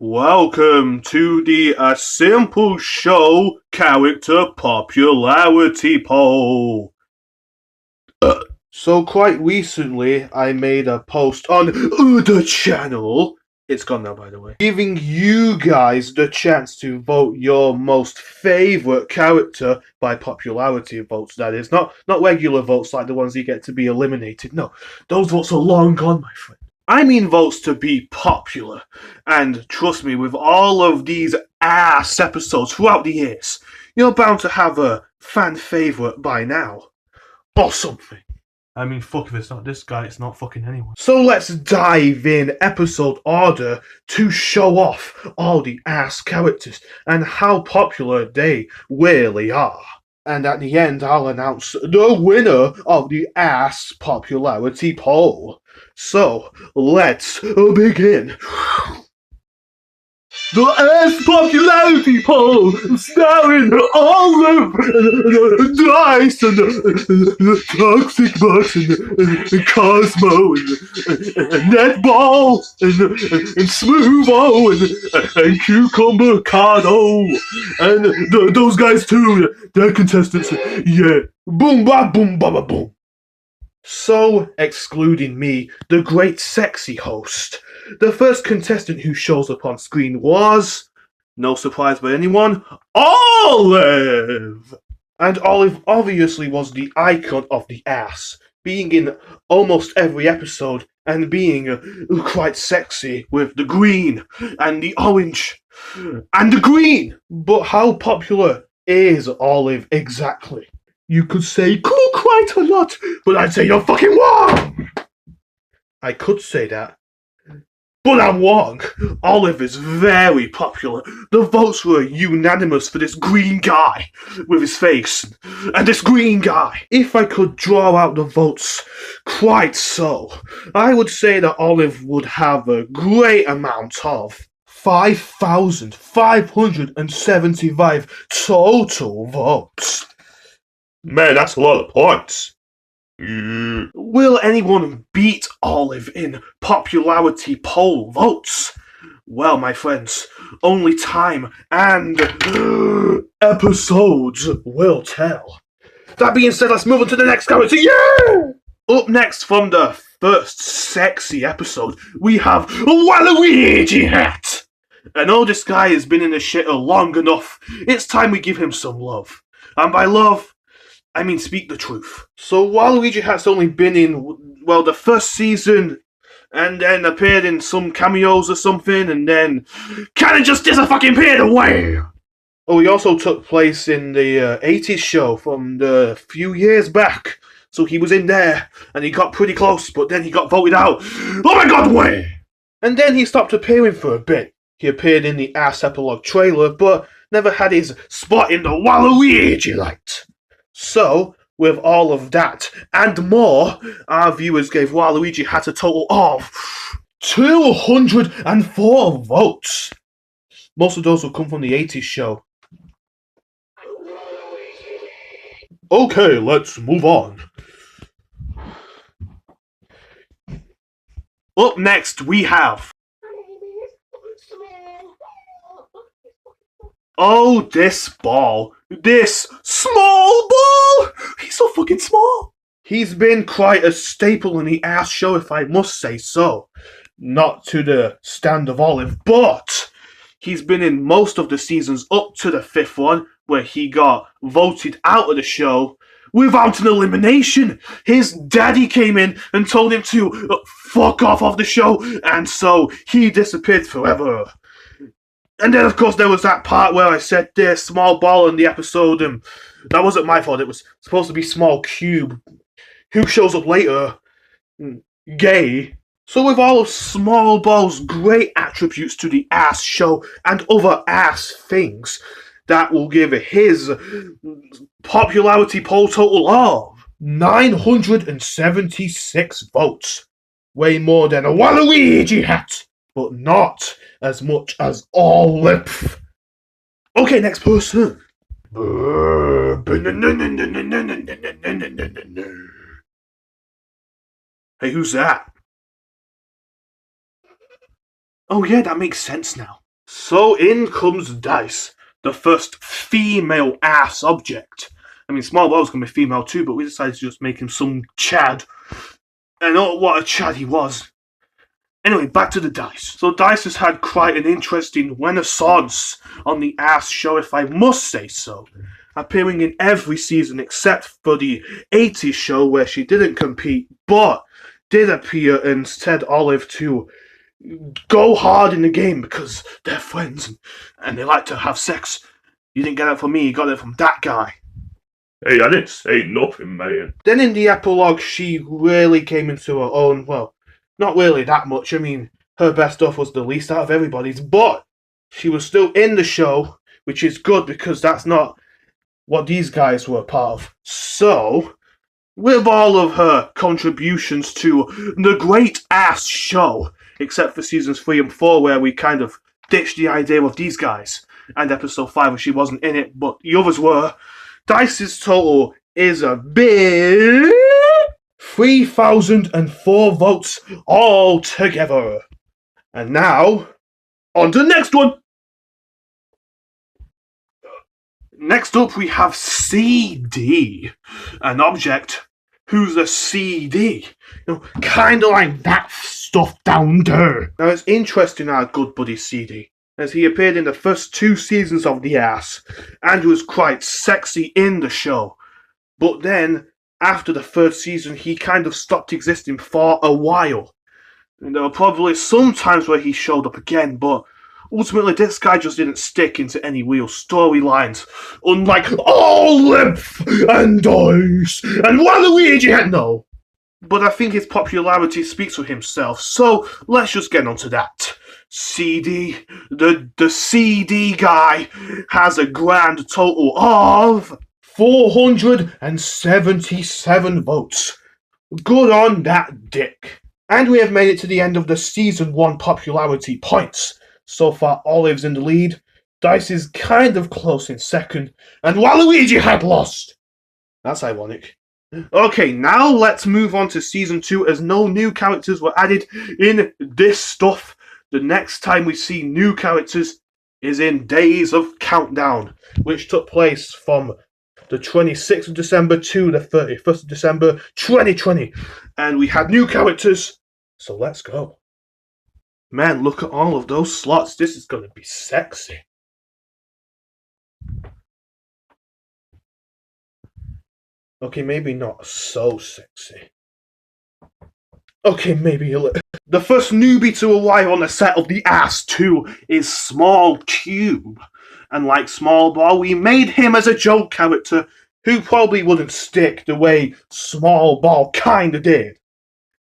Welcome to the A Simple Show Character Popularity Poll. So quite recently, I made a post on the channel. It's gone now, by the way. Giving you guys the chance to vote your most favourite character by popularity votes, that is. Not regular votes like the ones you get to be eliminated. No, those votes are long gone, my friend. I mean votes to be popular. And trust me, with all of these ass episodes throughout the years, you're bound to have a fan favourite by now. Or something. I mean, fuck, if it's not this guy, it's not fucking anyone. So let's dive in episode order to show off all the ass characters and how popular they really are. And at the end, I'll announce the winner of the ass popularity poll. So, let's begin. the ass popularity poll starring Olive, Dice, and Toxic Bucks, and Cosmo, and Netball, and Smootho, and Cucumber Cardo, and those guys too. They're contestants. Yeah. Boom ba boom ba ba boom. So, excluding me, the great sexy host, the first contestant who shows up on screen was, no surprise by anyone, Olive! And Olive obviously was the icon of the ass, being in almost every episode and being quite sexy with the green and the orange and the green. But how popular is Olive exactly? You could say quite a lot, but I'd say you're fucking wrong! I could say that, but I'm wrong. Olive is very popular. The votes were unanimous for this green guy with his face, and this green guy. If I could draw out the votes quite so, I would say that Olive would have a great amount of 5,575 total votes. Man, that's a lot of points. Will anyone beat Olive in popularity poll votes? Well, my friends, only time and episodes will tell. That being said, let's move on to the next character. Yeah! Up next from the first sexy episode, we have Waluigi Hat. I know this guy has been in the shitter long enough. It's time we give him some love. And by love, I mean speak the truth. So Waluigi Hat's only been in, well, the first season, and then appeared in some cameos or something, and then kinda just disappeared away. Oh, he also took place in the 80s show from the few years back. So he was in there, and he got pretty close, but then he got voted out. Oh my god, way! And then he stopped appearing for a bit. He appeared in the Ass Epilogue trailer, but never had his spot in the Waluigi light. So, with all of that and more, our viewers gave Waluigi Hat a total of 204 votes. Most of those will come from the 80s show. Okay, let's move on. Up next, we have... Oh, this ball. This small ball! He's so fucking small. He's been quite a staple in the ass show, if I must say so. Not to the stand of Olive, but he's been in most of the seasons up to the 5th one, where he got voted out of the show without an elimination. His daddy came in and told him to fuck off of the show, and so he disappeared forever. And then, of course, there was that part where I said there's small ball in the episode, and that wasn't my fault. It was supposed to be small cube. Who shows up later? Gay. So with all of Small Ball's great attributes to the ass show and other ass things, that will give his popularity poll total of 976 votes. Way more than a Waluigi Hat, but not as much as Olive. Okay, next person. Hey, who's that? Oh yeah, that makes sense now. So in comes Dice, the first female ass object. I mean, Small Ball's gonna be female too, but we decided to just make him some Chad. And oh, what a Chad he was. Anyway, back to the Dice. So Dice has had quite an interesting renaissance on the ass show, if I must say so. Appearing in every season except for the 80s show where she didn't compete, but did appear and said Olive to go hard in the game because they're friends and they like to have sex. You didn't get it from me, you got it from that guy. Hey, I didn't say nothing, man. Then in the epilogue, she really came into her own. Well, not really that much. I mean, her best stuff was the least out of everybody's, but she was still in the show, which is good because that's not what these guys were part of. So, with all of her contributions to the great ass show, except for seasons 3 and 4 where we kind of ditched the idea of these guys. And episode 5, where she wasn't in it, but the others were. Dice's total is a big 3,004 votes altogether. And now, on to the next one. Next up, we have CD, an object who's a CD. Kind of like that stuff down there. Now, it's interesting our good buddy CD, as he appeared in the first 2 seasons of The Ass, and was quite sexy in the show. But then, after the 3rd season, he kind of stopped existing for a while. And there were probably some times where he showed up again, but ultimately this guy just didn't stick into any real storylines, unlike Olive and Dice and Waluigi. No. But I think his popularity speaks for himself, so let's just get on to that. CD, the CD guy, has a grand total of 477 votes. Good on that dick. And we have made it to the end of the Season 1 popularity points. So far, Olive's in the lead, Dice is kind of close in second, and Waluigi had lost. That's ironic. Okay, now let's move on to Season 2, as no new characters were added in this stuff. The next time we see new characters is in Days of Countdown, which took place from the 26th of December to the 31st of December 2020. And we had new characters, so let's go. Man, look at all of those slots. This is going to be sexy. Okay, maybe not so sexy. Okay, maybe a little. The first newbie to arrive on the set of The Ass 2 is Small Cube. And like Small Ball, we made him as a joke character who probably wouldn't stick the way Small Ball kinda did.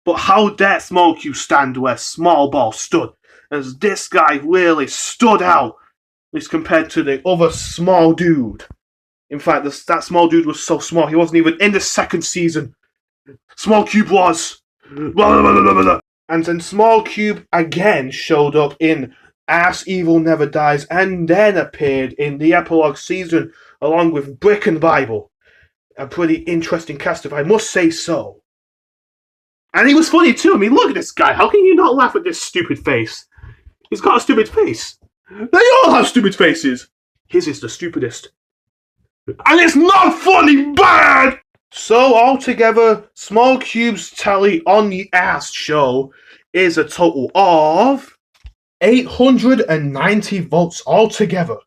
But how dare Small Cube stand where Small Ball stood, as this guy really stood out, at least compared to the other small dude. In fact, that small dude was so small, he wasn't even in the 2nd season. Small Cube was. And then Small Cube again showed up in Ass Evil Never Dies, and then appeared in the Epilogue season, along with Brick and Bible. A pretty interesting cast, if I must say so. And he was funny too. I mean, look at this guy. How can you not laugh at this stupid face? He's got a stupid face. They all have stupid faces. His is the stupidest. And it's not funny bad! So altogether, Small Cube's tally on the Ass show is a total of 890 votes altogether.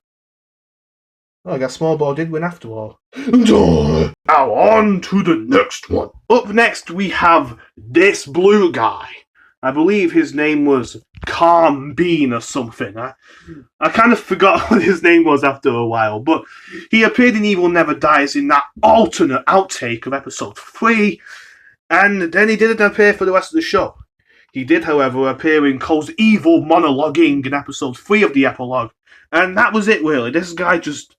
Oh, I guess Small Ball did win after all. Now on to the next one. Up next we have this blue guy. I believe his name was Calm Bean or something. I kind of forgot what his name was after a while, but he appeared in Evil Never Dies in that alternate outtake of episode 3, and then he didn't appear for the rest of the show. He did, however, appear in Cole's evil monologuing in episode 3 of the Epilogue, and that was it really. This guy just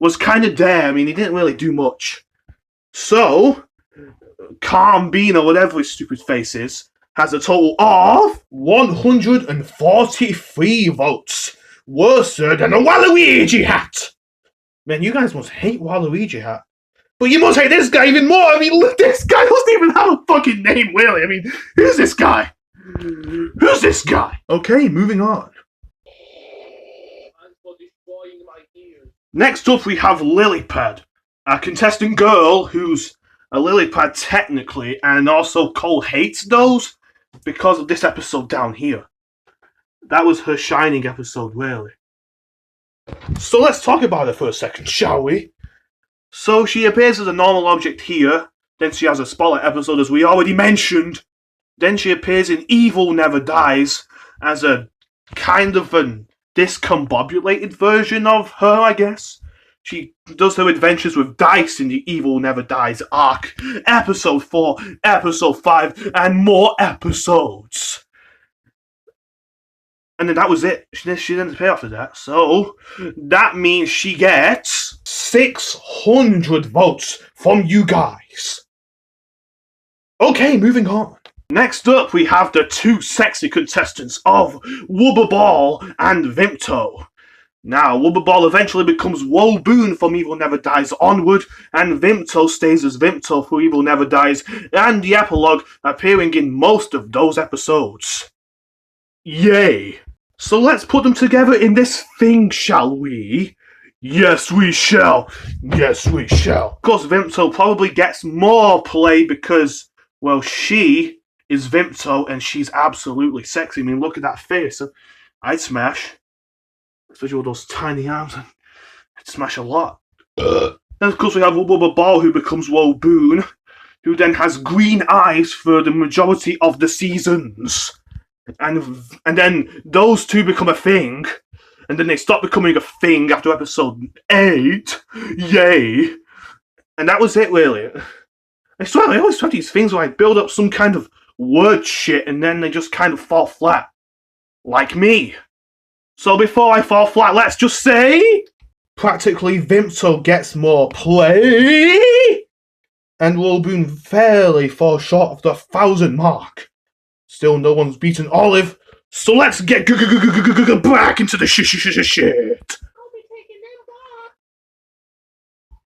was kind of there. I mean, he didn't really do much. So, Calm Bean, or whatever his stupid face is, has a total of 143 votes. Worse than a Waluigi hat. Man, you guys must hate Waluigi hat. But you must hate this guy even more. I mean, look, this guy doesn't even have a fucking name, really. I mean, who's this guy? Who's this guy? Okay, moving on. Next up, we have Lilypad, a contestant girl who's a Lilypad technically, and also Cole hates those because of this episode down here. That was her shining episode, really. So let's talk about her for a second, shall we? So she appears as a normal object here, then she has a spotlight episode as we already mentioned, then she appears in Evil Never Dies as a kind of a discombobulated version of her, I guess. She does her adventures with Dice in the Evil Never Dies arc, episode 4, episode 5, and more episodes. And then that was it. She didn't pay after that. So, that means she gets 600 votes from you guys. Okay, moving on. Next up, we have the two sexy contestants of Wubba Ball and Vimto. Now, Wubba Ball eventually becomes Woboon from Evil Never Dies onward, and Vimto stays as Vimto for Evil Never Dies, and the epilogue appearing in most of those episodes. Yay! So let's put them together in this thing, shall we? Yes, we shall. Yes, we shall. Of course, Vimto probably gets more play because, well, she is Vimto and she's absolutely sexy. I mean, look at that face. I'd smash. Especially with those tiny arms. I'd smash a lot. And of course, we have Wubba Ball, who becomes Woboon, who then has green eyes for the majority of the seasons. And then those two become a thing. And then they stop becoming a thing after episode 8. Yay! And that was it, really. I always try these things where I build up some kind of word shit and then they just kind of fall flat. Like me. So before I fall flat, let's just say... Practically Vimto gets more play. And Woboon fairly falls short of the 1,000 mark. Still no one's beaten Olive. So let's get back into the shit.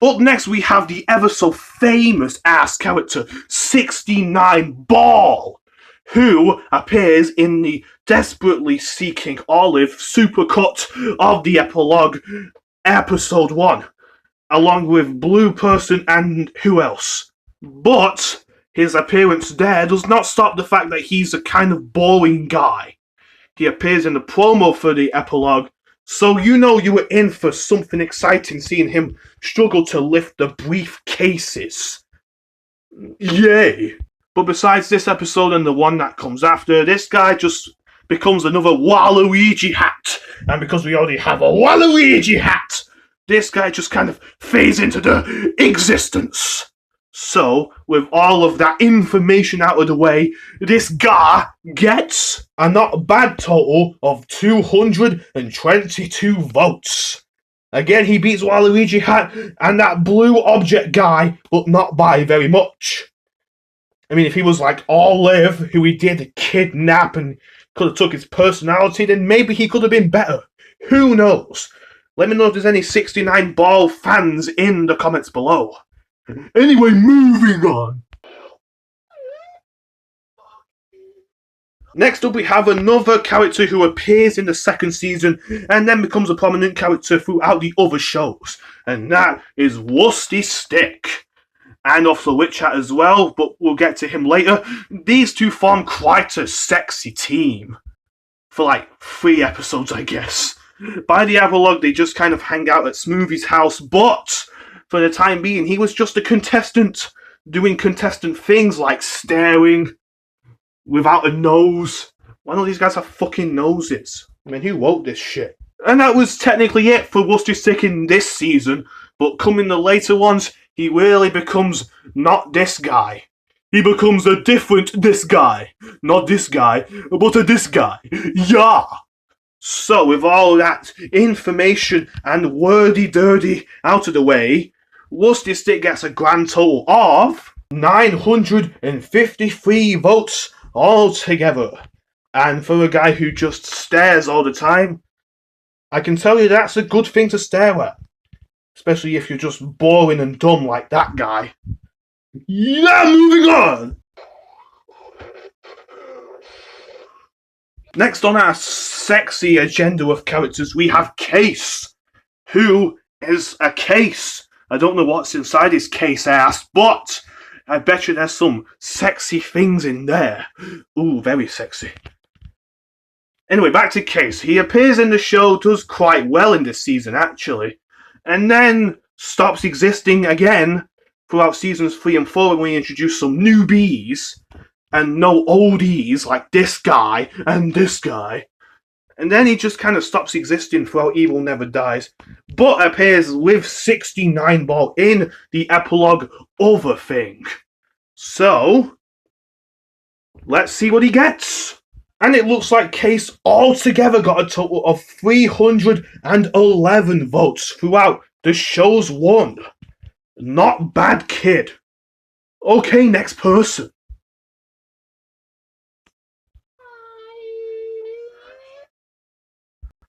Up next we have the ever so famous ass character 69 Ball, who appears in the desperately seeking Olive supercut of the epilogue episode 1, along with Blue Person and who else. But his appearance there does not stop the fact that he's a kind of boring guy. He appears in the promo for the epilogue, so you know you were in for something exciting seeing him struggle to lift the briefcases. Yay! But besides this episode and the one that comes after, this guy just becomes another Waluigi hat. And because we already have a Waluigi hat, this guy just kind of fades into the existence. So, with all of that information out of the way, this guy gets a not bad total of 222 votes. Again, he beats Waluigi Hat and that blue object guy, but not by very much. I mean, if he was like Olive, who he did kidnap and could have took his personality, then maybe he could have been better. Who knows? Let me know if there's any 69 Ball fans in the comments below. Anyway, moving on. Next up we have another character who appears in the second season and then becomes a prominent character throughout the other shows. And that is Wusty Stick. And also Witch Hat as well, but we'll get to him later. These two form quite a sexy team. For like 3 episodes, I guess. By the epilogue, they just kind of hang out at Smoothie's house, but for the time being, he was just a contestant, doing contestant things like staring without a nose. Why don't these guys have fucking noses? I mean, who wrote this shit? And that was technically it for Wusty Stick in this season, but coming the later ones, he really becomes not this guy. He becomes a different this guy. Not this guy, but a this guy. Yeah! So, with all that information and wordy-dirty out of the way, Wusty Stick gets a grand total of 953 votes altogether. And for a guy who just stares all the time, I can tell you that's a good thing to stare at. Especially if you're just boring and dumb like that guy. Yeah, moving on! Next on our sexy agenda of characters, we have Case, who is a case. I don't know what's inside his case ass, but I bet you there's some sexy things in there. Ooh, very sexy. Anyway, back to Case. He appears in the show, does quite well in this season, actually, and then stops existing again throughout seasons 3 and 4 when we introduce some newbies. And no oldies like this guy and this guy. And then he just kind of stops existing throughout Evil Never Dies. But appears with 69 Ball in the epilogue other thing. So, let's see what he gets. And it looks like Case altogether got a total of 311 votes throughout the show's run. Not bad, kid. Okay, next person.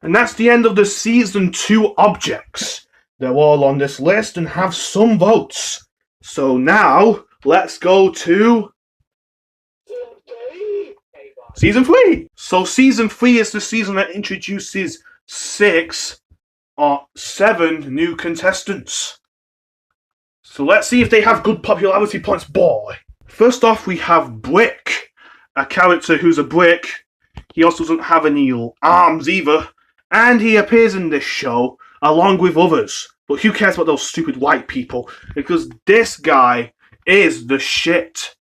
And that's the end of the Season 2 objects. They're all on this list and have some votes. So now, let's go to Season 3. So Season 3 is the season that introduces 6 or 7 new contestants. So let's see if they have good popularity points, boy. First off, we have Brick, a character who's a brick. He also doesn't have any arms either. And he appears in this show along with others. But who cares about those stupid white people? Because this guy is the shit.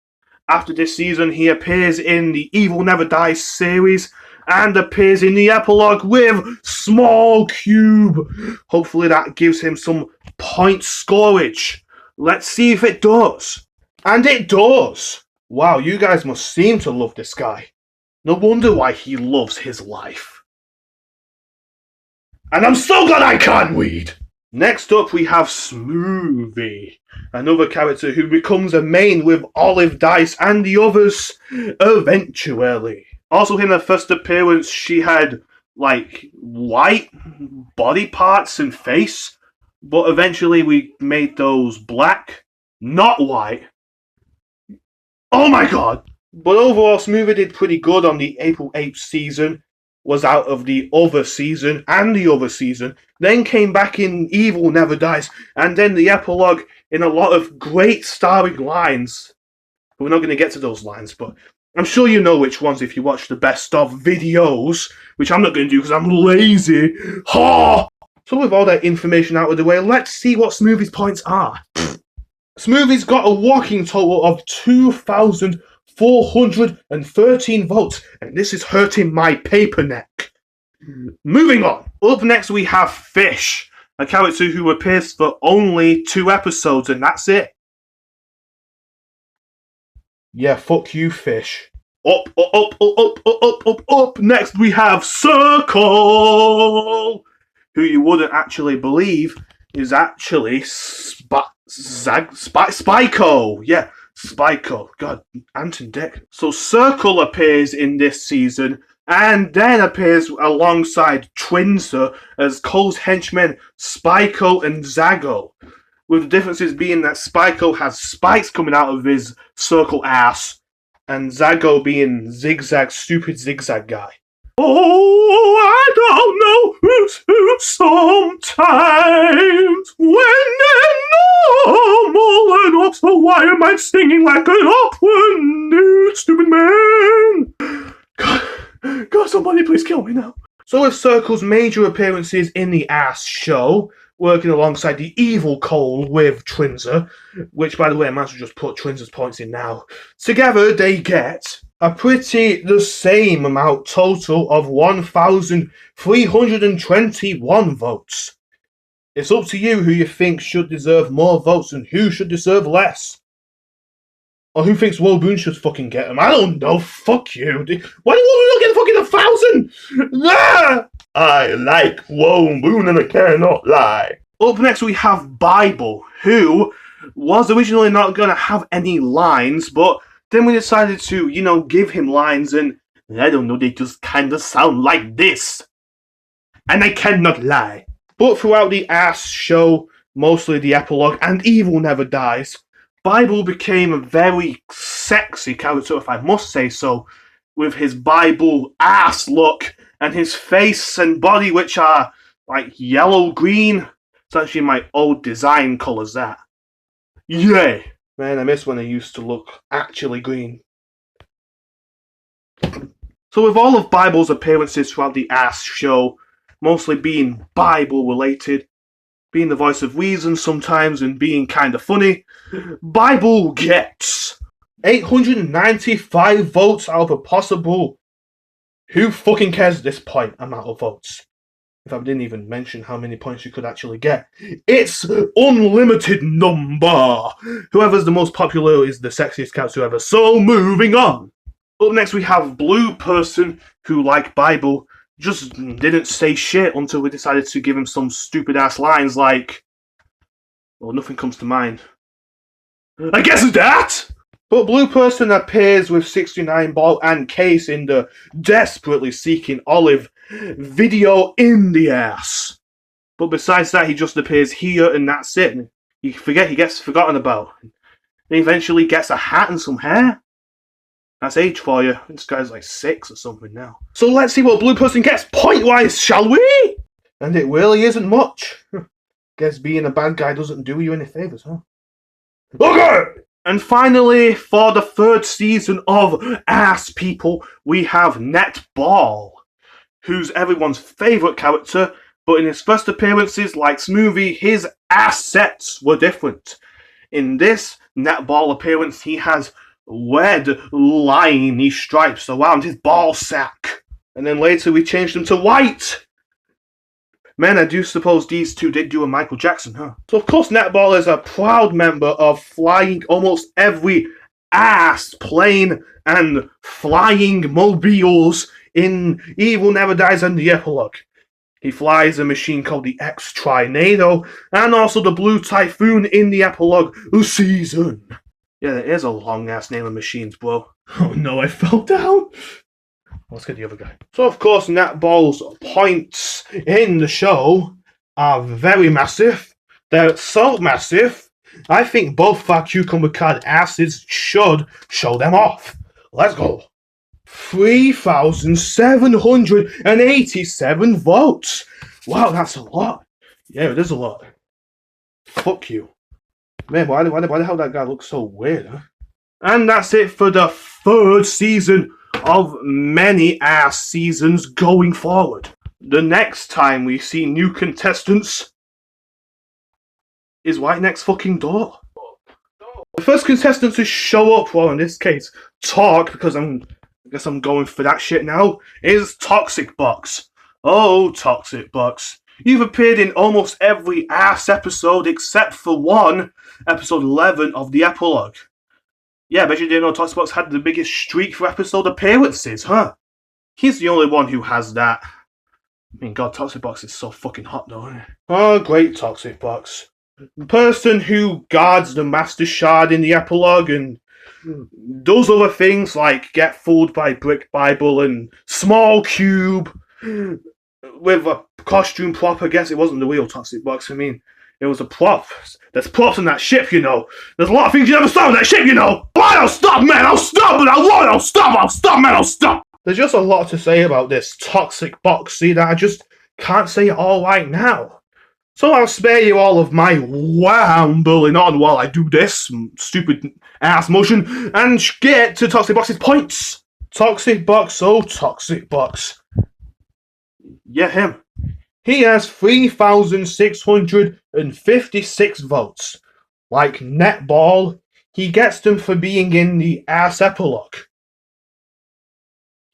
After this season, he appears in the Evil Never Dies series and appears in the epilogue with Small Cube. Hopefully that gives him some point scorage. Let's see if it does. And it does. Wow, you guys must seem to love this guy. No wonder why he loves his life. And I'm so glad I can't read. Next up we have Smoothie, another character who becomes a main with Olive Dice and the others eventually. Also in her first appearance she had like white body parts and face, but eventually we made those black, not white. Oh my god! But overall Smoothie did pretty good on the April 8th season. Was out of the other season and the other season, then came back in Evil Never Dies, and then the epilogue in a lot of great starring lines. But we're not going to get to those lines, but I'm sure you know which ones if you watch the best of videos, which I'm not going to do because I'm lazy. Ha! So with all that information out of the way, let's see what Smoothie's points are. Smoothie's got a whopping total of 2,413 votes, and this is hurting my paper neck. Moving on. Up next we have Fish, a character who appears for only 2 episodes, and that's it. Yeah, fuck you, Fish. Up. Next we have Circle, who you wouldn't actually believe is actually Spyco. Yeah, Spyco. God, Anton Dick. So Circle appears in this season and then appears alongside Twinser as Cole's henchmen Spyco and Zago. With the differences being that Spyco has spikes coming out of his circle ass and Zago being Zigzag, stupid zigzag guy. Oh, I don't know who's who sometimes when they're normal enough, so why am I singing like an opera nude, stupid man? God, somebody please kill me now. So with Circle's major appearances in the Ass Show, working alongside the evil Cole with Twinser, which by the way I might as well just put Twinser's points in now, together they get a pretty the same amount total of 1,321 votes. It's up to you who you think should deserve more votes and who should deserve less. Or who thinks Woboon should fucking get them. I don't know, fuck you. Why do Woboon not get fucking 1,000? Ah! I like Woboon and I cannot lie. Up next we have Bible, who was originally not going to have any lines, but then we decided to, give him lines, and I don't know, they just kind of sound like this. And I cannot lie. But throughout the Ass Show, mostly the epilogue, and Evil Never Dies, Bible became a very sexy character, if I must say so, with his Bible ass look, and his face and body, which are like yellow-green. It's actually my old design colours, that. Yay! Man, I miss when they used to look actually green. So with all of Bible's appearances throughout the Ass Show, mostly being Bible related, being the voice of reason sometimes and being kind of funny, Bible gets 895 votes out of a possible... Who fucking cares at this point amount of votes? If I didn't even mention how many points you could actually get. It's unlimited number. Whoever's the most popular is the sexiest character ever. So moving on. Up next we have Blue Person, who like Bible just didn't say shit until we decided to give him some stupid ass lines like, well, nothing comes to mind. I guess that. But Blue Person appears with 69 ball and case in the desperately seeking Olive video in the ass. But besides that, he just appears here and that's it. And he gets forgotten about. And he eventually gets a hat and some hair. That's age for you. This guy's like 6 or something now. So let's see what Blue Person gets point-wise, shall we? And it really isn't much. Guess being a bad guy doesn't do you any favours, huh? Okay! And finally, for the 3rd season of Ass People, we have Netball, who's everyone's favourite character, but in his first appearances, like Smoothie, his assets were different. In this Netball appearance, he has red liney stripes around his ball sack. And then later we changed them to white. Man, I do suppose these two did do a Michael Jackson, huh? So of course Netball is a proud member of flying almost every ass plane and flying mobiles in Evil Never Dies and the Epilogue. He flies a machine called the X-Trinado and also the Blue Typhoon in the Epilogue season. Yeah, there is a long-ass name of machines, bro. Oh no, I fell down. Let's get the other guy. So, of course, Netball's points in the show are very massive. They're so massive, I think both of our cucumber card asses should show them off. Let's go. 3,787 votes. Wow, that's a lot. Yeah, it is a lot. Fuck you. Man, why the hell that guy looks so weird, huh? And that's it for the 3rd season of many ass seasons going forward. The next time we see new contestants is right next fucking door. The first contestant to show up, well in this case, talk, because I guess I'm going for that shit now, is Toxic Box. Oh, Toxic Box. You've appeared in almost every ass episode except for one, episode 11 of the Epilogue. Yeah, I bet you didn't know Toxic Box had the biggest streak for episode appearances, huh? He's the only one who has that. I mean, God, Toxic Box is so fucking hot, though, isn't it? Oh, great Toxic Box. The person who guards the Master Shard in the Epilogue and does other things like get fooled by Brick Bible and Small Cube with a costume prop. I guess it wasn't the real Toxic Box. I mean, it was a prop. There's props on that ship, you know. There's a lot of things you never saw on that ship, you know. I'll stop, man. I'll stop, but I won't. I'll stop, man. I'll stop. There's just a lot to say about this Toxic Box, see, that I just can't say it all right now. So I'll spare you all of my wambling on while I do this stupid ass motion and get to Toxic Box's points. Toxic Box, oh Toxic Box. Yeah, him. He has 3,656 votes. Like Netball, he gets them for being in the ass Epilogue.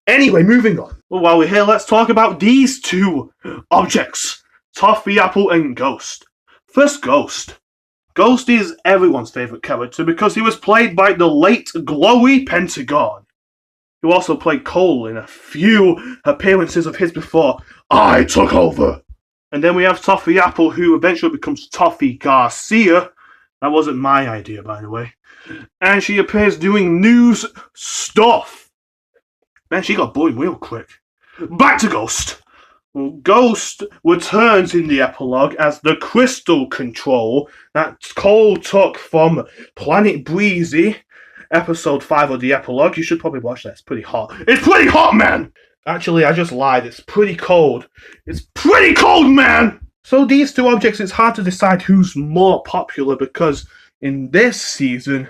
Anyway, moving on. Well, while we're here, let's talk about these two objects. Toffee Apple and Ghost. First, Ghost. Ghost is everyone's favourite character because he was played by the late Glowy Pentagon, who also played Cole in a few appearances of his before I took over. And then we have Toffee Apple, who eventually becomes Toffee Garcia. That wasn't my idea, by the way. And she appears doing news stuff. Man, she got bored real quick. Back to Ghost. Ghost returns in the Epilogue as the crystal control that Cole took from Planet Breezy, episode 5 of the Epilogue. You should probably watch that. It's pretty hot. It's pretty hot, man! Actually, I just lied. It's pretty cold. It's pretty cold, man! So these two objects, it's hard to decide who's more popular because in this season,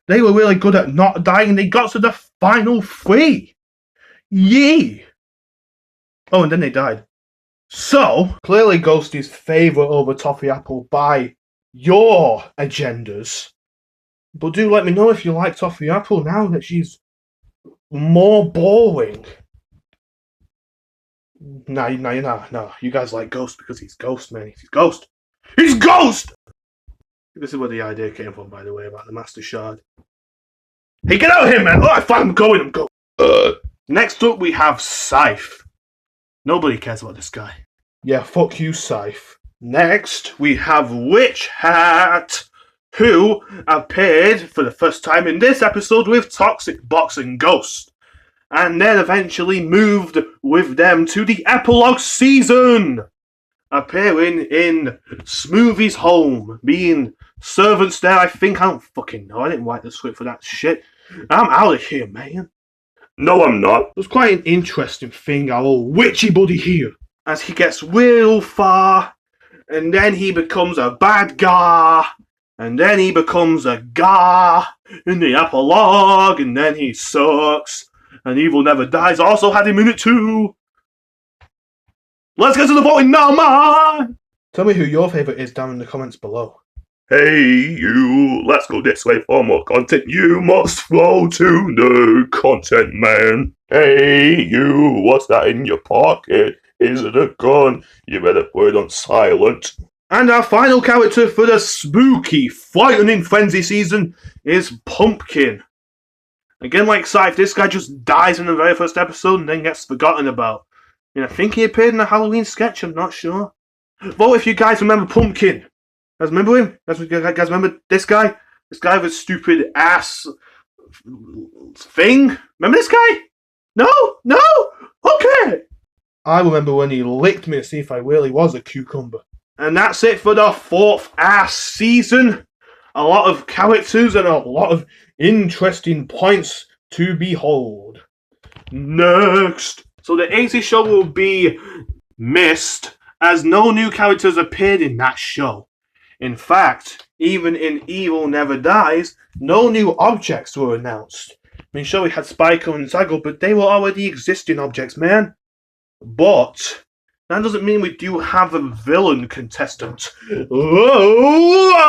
they were really good at not dying. They got to the final 3. Yay! Oh, and then they died. So, clearly Ghost is favourite over Toffee Apple by your agendas. But do let me know if you like Toffee Apple now that she's more boring. No, you guys like Ghost because he's Ghost, man. He's Ghost! He's Ghost! This is where the idea came from, by the way, about the Master Shard. Hey, get out of here, man! Alright, fine, I'm going. Next up, we have Scythe. Nobody cares about this guy. Yeah, fuck you, Scythe. Next, we have Witch Hat. who appeared for the first time in this episode with Toxic Box and Ghost, and then eventually moved with them to the epilogue season, appearing in Smoothie's home, being servants there. I don't fucking know. I didn't write the script for that shit. I'm out of here, man. No, I'm not. It was quite an interesting thing, our old witchy buddy here, as he gets real far, and then he becomes a bad guy, and then he becomes a guy in the epilogue, and then he sucks, and Evil Never Dies also had him in it too. Let's get to the voting now, man! Tell me who your favourite is down in the comments below. Hey, you, let's go this way for more content. You must flow to the content, man. Hey, you, what's that in your pocket? Is it a gun? You better put it on silent. And our final character for the spooky, frightening frenzy season is Pumpkin. Again, like Scythe, this guy just dies in the very first episode and then gets forgotten about. I think he appeared in a Halloween sketch, I'm not sure. Vote if you guys remember Pumpkin. Guys remember him? Guys remember this guy? This guy with stupid ass thing? Remember this guy? No? Okay. I remember when he licked me to see if I really was a cucumber. And that's it for the fourth ass season. A lot of characters and a lot of interesting points to behold. Next. So the 80 show will be missed, as no new characters appeared in that show. In fact, even in Evil Never Dies, no new objects were announced. Sure, we had Spyco and Zago, but they were already existing objects, man. But that doesn't mean we do have a villain contestant. What?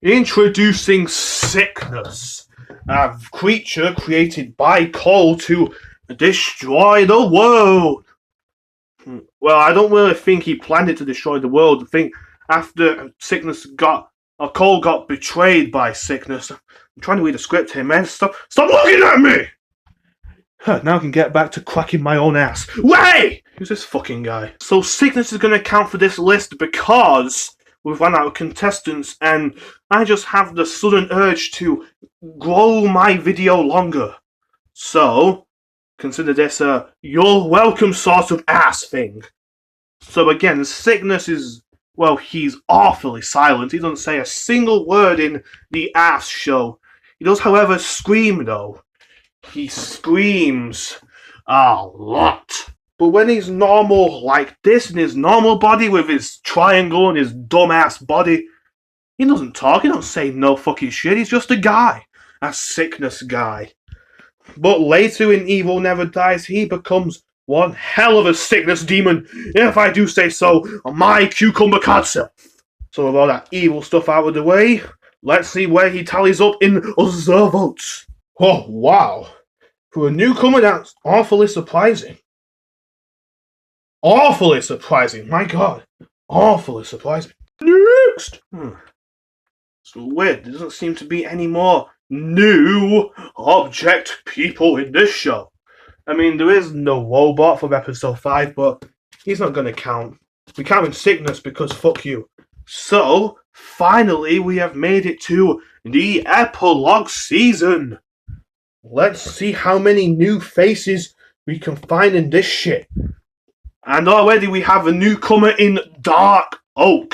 Introducing Sickness, a creature created by Cole to destroy the world. Well, I don't really think he planned it to destroy the world. I think after Cole got betrayed by Sickness. I'm trying to read the script here, man. Stop looking at me! Now I can get back to cracking my own ass. Wait! Who's this fucking guy? So Sickness is going to count for this list because we've run out of contestants and I just have the sudden urge to grow my video longer. So, consider this a you're welcome sort of ass thing. So again, Sickness is, well, he's awfully silent. He doesn't say a single word in the ass show. He does, however, scream, though. He screams a lot. But when he's normal like this, in his normal body, with his triangle and his dumb-ass body, he doesn't talk, he don't say no fucking shit, he's just a guy. A Sickness guy. But later in Evil Never Dies, he becomes one hell of a sickness demon, if I do say so, my cucumber card self. So with all that evil stuff out of the way, let's see where he tallies up in the votes. Oh, wow. For a newcomer, that's awfully surprising. Awfully surprising, my god. Awfully surprising. Next! It's weird, there doesn't seem to be any more new object people in this show. I mean, there is no robot from episode 5, but he's not going to count. We count in Sickness because fuck you. So, finally, we have made it to the epilogue season. Let's see how many new faces we can find in this shit. And already we have a newcomer in Dark Oak,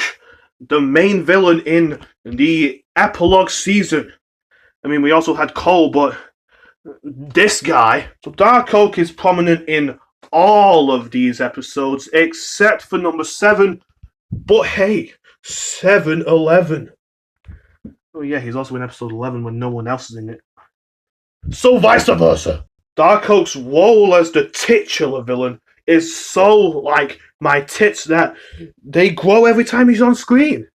the main villain in the epilogue season. I mean, we also had Cole, but this guy. So Dark Oak is prominent in all of these episodes except for number 7. But hey, 7-11. Oh yeah, he's also in episode 11 when no one else is in it. So vice versa. Dark Oak's role as the titular villain is so like my tits that they grow every time he's on screen.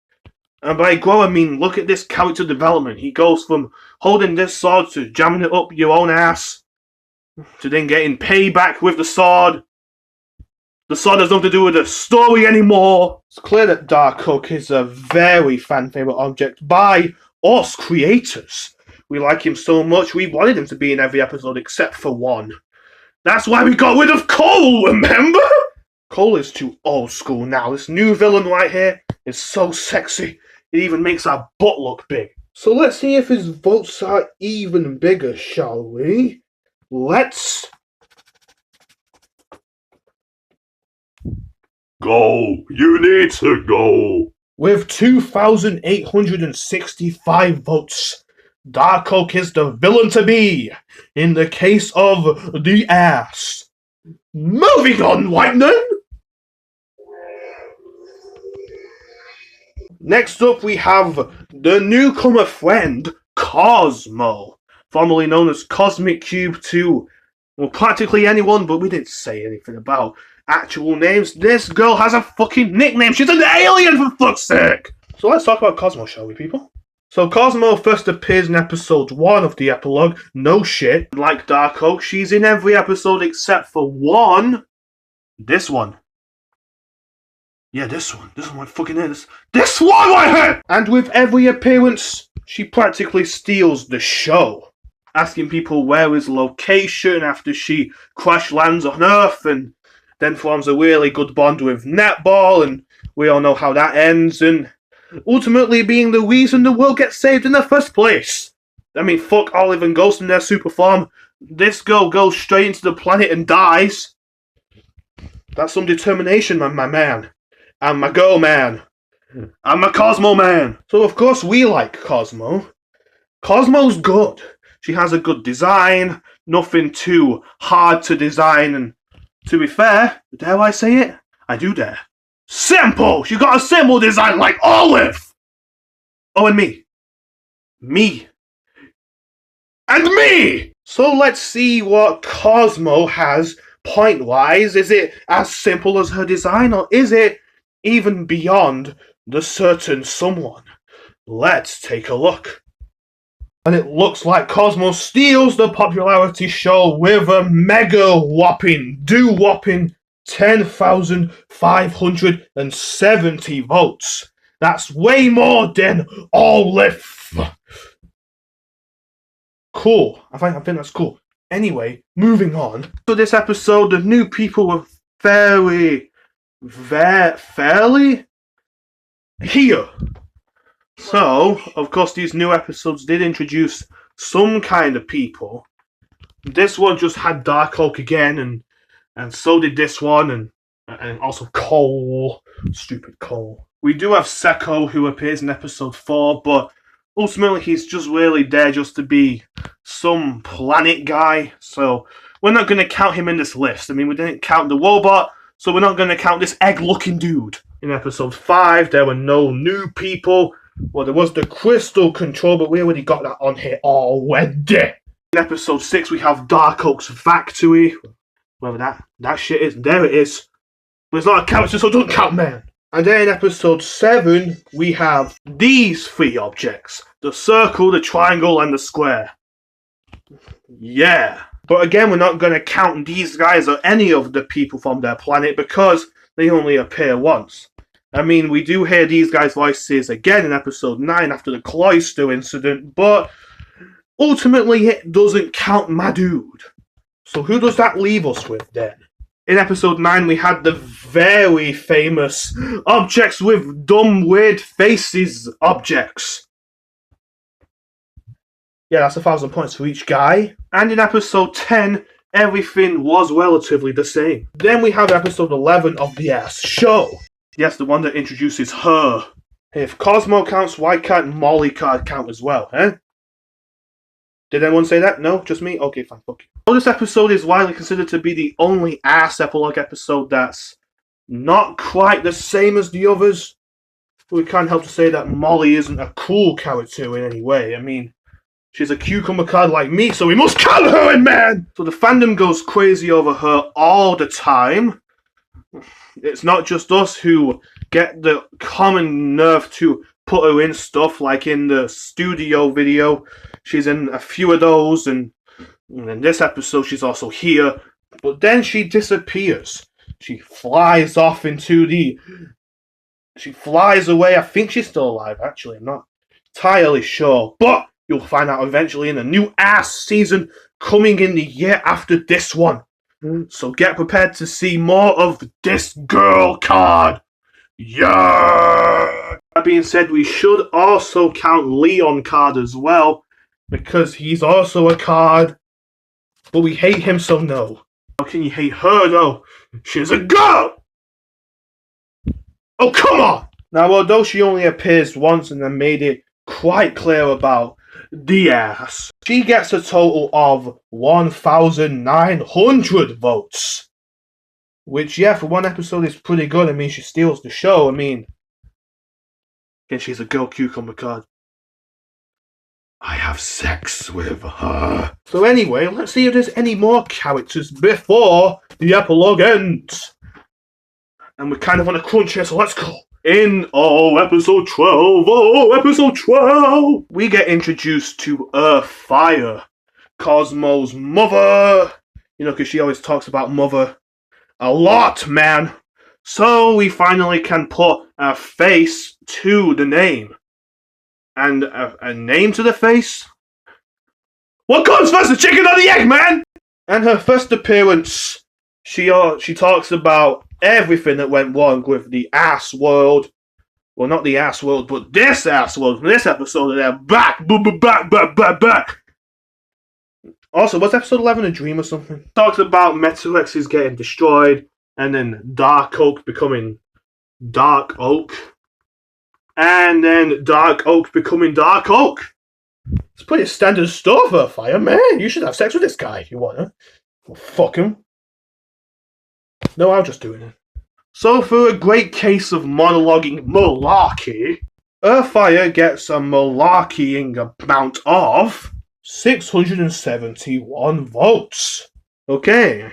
And by grow, I mean, look at this character development. He goes from holding this sword to jamming it up your own ass, to then getting payback with the sword. The sword has nothing to do with the story anymore. It's clear that Dark Oak is a very fan-favorite object by us creators. We like him so much, we wanted him to be in every episode except for one. That's why we got rid of Cole, remember? Cole is too old school now. This new villain right here is so sexy. It even makes our butt look big. So let's see if his votes are even bigger, shall we? Let's Go. You need to go. With 2,865 votes, Dark Oak is the villain to be in the case of the ass. Moving on, Lightning! Next up, we have the newcomer friend, Cosmo, formerly known as Cosmic Cube to, well, practically anyone, but we didn't say anything about actual names. This girl has a fucking nickname. She's an alien, for fuck's sake! So let's talk about Cosmo, shall we, people? So Cosmo first appears in episode 1 of the epilogue. No shit. Like Dark Oak, she's in every episode except for one. This one. Yeah, this one. This one fucking is. This one right here! And with every appearance, she practically steals the show. Asking people where is location after she crash lands on Earth and then forms a really good bond with Netball, and we all know how that ends, and ultimately being the reason the world gets saved in the first place. I mean, fuck Olive and Ghost in their super form. This girl goes straight into the planet and dies. That's some determination, my man. I'm my girl man. I'm my Cosmo man. So of course we like Cosmo. Cosmo's good. She has a good design, nothing too hard to design, and to be fair, dare I say it? I do dare. Simple! She got a simple design like Olive! Oh, and me. Me. And me! So let's see what Cosmo has point-wise. Is it as simple as her design, or is it even beyond the certain someone? Let's take a look. And it looks like Cosmo steals the popularity show with a mega whopping, do-whopping 10,570 votes. That's way more than Olive. Cool. I think that's cool. Anyway, moving on. So this episode, the new people were fairly here. So, of course, these new episodes did introduce some kind of people. This one just had Dark Oak again, and so did this one, and also Cole. Stupid Cole. We do have Seko, who appears in episode 4, but ultimately he's just really there just to be some planet guy. So we're not going to count him in this list. I mean, we didn't count the robot, so we're not going to count this egg-looking dude. In episode 5, there were no new people. Well, there was the crystal control, but we already got that on here already. In episode 6, we have Dark Oak's factory. Whatever that shit is, there it is. But it's not a character, so it doesn't count, man. And then in episode 7, we have these 3 objects. The circle, the triangle, and the square. Yeah. But again, we're not going to count these guys or any of the people from their planet because they only appear once. I mean, we do hear these guys' voices again in episode 9 after the cloister incident, but ultimately it doesn't count, my dude. So who does that leave us with then? In episode 9, we had the very famous objects with dumb, weird faces objects. Yeah, that's 1,000 points for each guy. And in episode 10, everything was relatively the same. Then we have episode 11 of the ass show. Yes, the one that introduces her. If Cosmo counts, why can't Molly count as well, eh? Did anyone say that? No? Just me? Okay, fine, fuck you. So this episode is widely considered to be the only ass epilogue episode that's not quite the same as the others. We can't help to say that Molly isn't a cool character in any way. I mean, she's a cucumber card like me, so we must count her in, man! So the fandom goes crazy over her all the time. It's not just us who get the common nerve to put her in stuff, like in the studio video. She's in a few of those, and in this episode she's also here. But then she disappears. She flies off into the... She flies away. I think she's still alive, actually. I'm not entirely sure. But you'll find out eventually in a new ass season coming in the year after this one. So get prepared to see more of this girl card. Yeah! That being said, we should also count Leon card as well, because he's also a card, but we hate him, so no. How can you hate her, though? She's a girl! Oh, come on! Now, although she only appears once and then made it quite clear about the ass, she gets a total of 1,900 votes. Which, yeah, for one episode is pretty good. I mean, she steals the show. I mean, again, she's a girl cucumber card. I have sex with her. So anyway, let's see if there's any more characters before the epilogue ends. And we're kind of on a crunch here, so let's go. In episode 12, episode 12, we get introduced to Fire, Cosmo's mother. You know, because she always talks about mother a lot, man. So we finally can put a face to the name. And a name to the face? What comes first, the chicken or the egg, man? And her first appearance, she talks about everything that went wrong with the ass world. Well, not the ass world, but this ass world. From this episode, they're back. Back. Also, was episode 11 a dream or something? Talks about Metalex is getting destroyed, and then Dark Oak becoming Dark Oak. And then Dark Oak becoming Dark Oak. It's pretty standard stuff for Fire, man. You should have sex with this guy if you want to. Well, fuck him. No, I'm just doing it. So, for a great case of monologuing malarkey, Earthfire gets a malarkeying amount of 671 votes. Okay.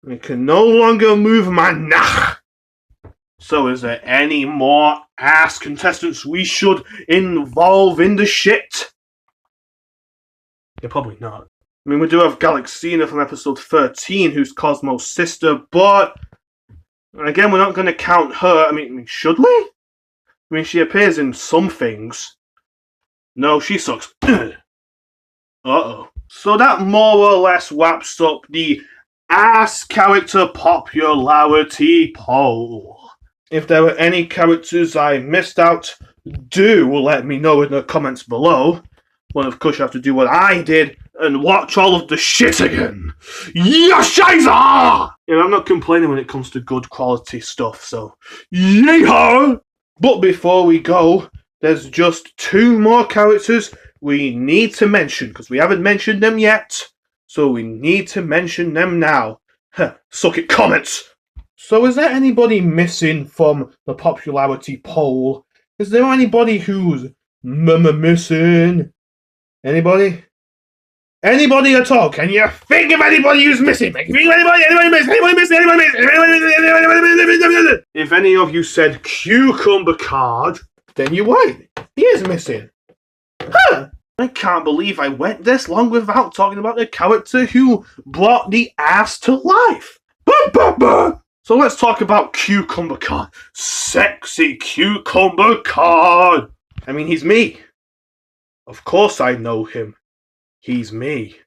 I can no longer move my nah. So, is there any more ass contestants we should involve in the shit? Yeah, probably not. I mean, we do have Galaxina from episode 13, who's Cosmo's sister, but again, we're not going to count her. I mean, should we? I mean, she appears in some things. No, she sucks. Uh-oh. So that more or less wraps up the ass character popularity poll. If there were any characters I missed out, do let me know in the comments below. Well, of course, you have to do what I did and watch all of the shit again. Yashiza! Yeah, I'm not complaining when it comes to good quality stuff, so yeehaw! But before we go, there's just 2 more characters we need to mention, because we haven't mentioned them yet, so we need to mention them now. Suck it, comments! So is there anybody missing from the popularity poll? Is there anybody who's missing? Anybody? Anybody at all? Can you think of anybody who's missing? Think of anybody missing? If any of you said cucumber card, then you're right. He is missing. Huh! I can't believe I went this long without talking about the character who brought the ass to life. So let's talk about cucumber card. Sexy cucumber card. I mean, he's me. Of course I know him. He's me.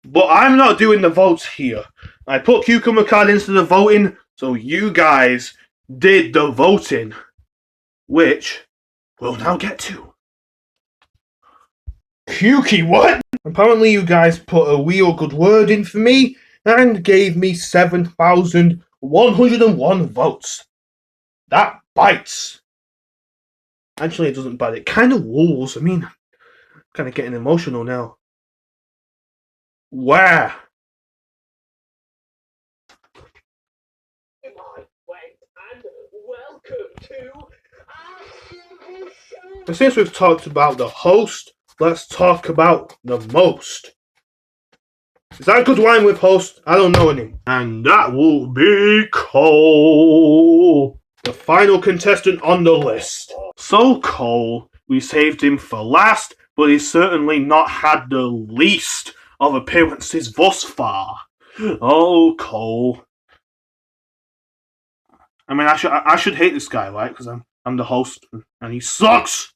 But I'm not doing the votes here. I put cucumber card into the voting, so you guys did the voting. Which we'll now get to. Cukie, what? Apparently you guys put a real good word in for me and gave me 7,101 votes. That bites. Actually, it doesn't bite. It kind of rules. I mean, I'm kind of getting emotional now. Where? And since we've talked about the host, let's talk about the most. Is that a good line with host? I don't know anymore. And that will be Cole, the final contestant on the list. So Cole, we saved him for last, but he's certainly not had the least of appearances thus far. Oh, Cole. I mean, I should hate this guy, right? Because I'm the host, and he sucks.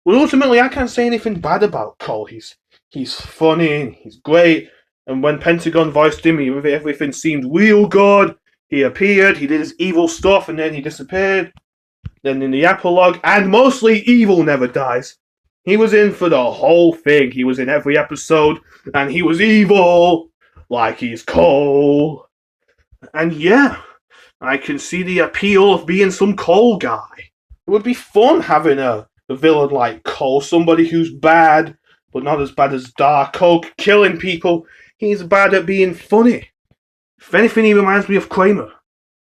Well, ultimately, I can't say anything bad about Cole. He's funny, he's great, and when Pentagon voiced him, everything seemed real good. He appeared, he did his evil stuff, and then he disappeared. then in the epilogue, and mostly Evil Never Dies. He was in for the whole thing. He was in every episode, and he was evil, like he's Cole. And yeah, I can see the appeal of being some Cole guy. It would be fun having a villain like Cole, somebody who's bad, but not as bad as Dark Oak, killing people. He's bad at being funny. If anything, he reminds me of Kramer.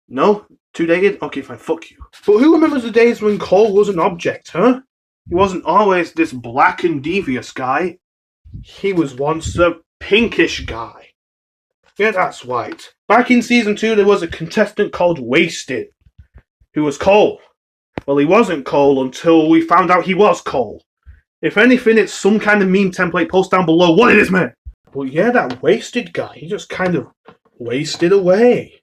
No? Too dated? Okay, fine, fuck you. But who remembers the days when Cole was an object, huh? He wasn't always this black and devious guy. He was once a pinkish guy. Yeah, that's right. Back in Season 2, there was a contestant called Wasted, who was Cole. Well, he wasn't Cole until we found out he was Cole. If anything, it's some kind of meme template. Post down below what it is, man. But yeah, that Wasted guy, he just kind of wasted away.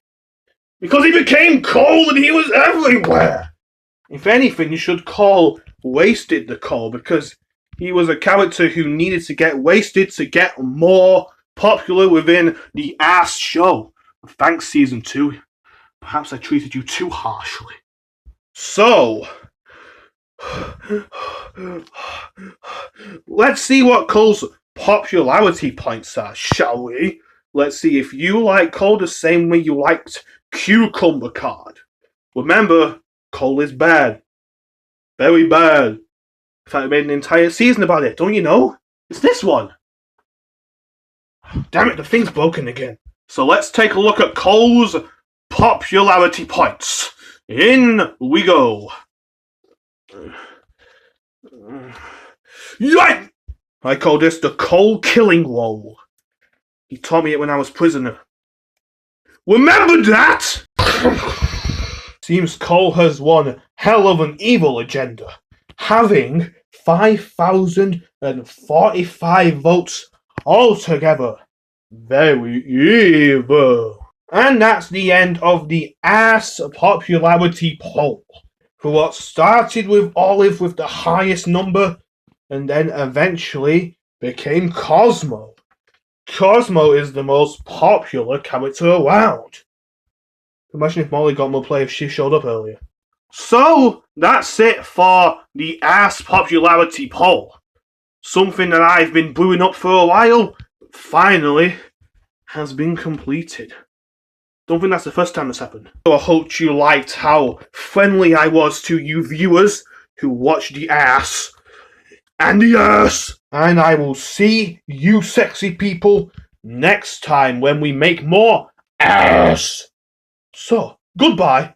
Because he became Cole and he was everywhere. If anything, you should call Wasted the Cole, because he was a character who needed to get wasted to get more popular within the ass show. Thanks, Season 2. Perhaps I treated you too harshly. So, let's see what Cole's popularity points are, shall we? Let's see if you like Cole the same way you liked Cucumber Card. Remember, Cole is bad. Very bad. In fact, I made an entire season about it, don't you know? It's this one. Damn it, the thing's broken again. So let's take a look at Cole's popularity points. In we go. Yeah! I call this the Cole killing wall. He taught me it when I was prisoner. Remember that? Seems Cole has one hell of an evil agenda, having 5,045 votes altogether. Very evil. And that's the end of the ass popularity poll. For what started with Olive with the highest number, and then eventually became Cosmo. Cosmo is the most popular character around. Imagine if Molly got more play if she showed up earlier. So, that's it for the ass popularity poll. Something that I've been brewing up for a while, finally, has been completed. Don't think that's the first time this happened. So I hope you liked how friendly I was to you viewers who watched the ass. And the ass! And I will see you sexy people next time when we make more ass. So, goodbye.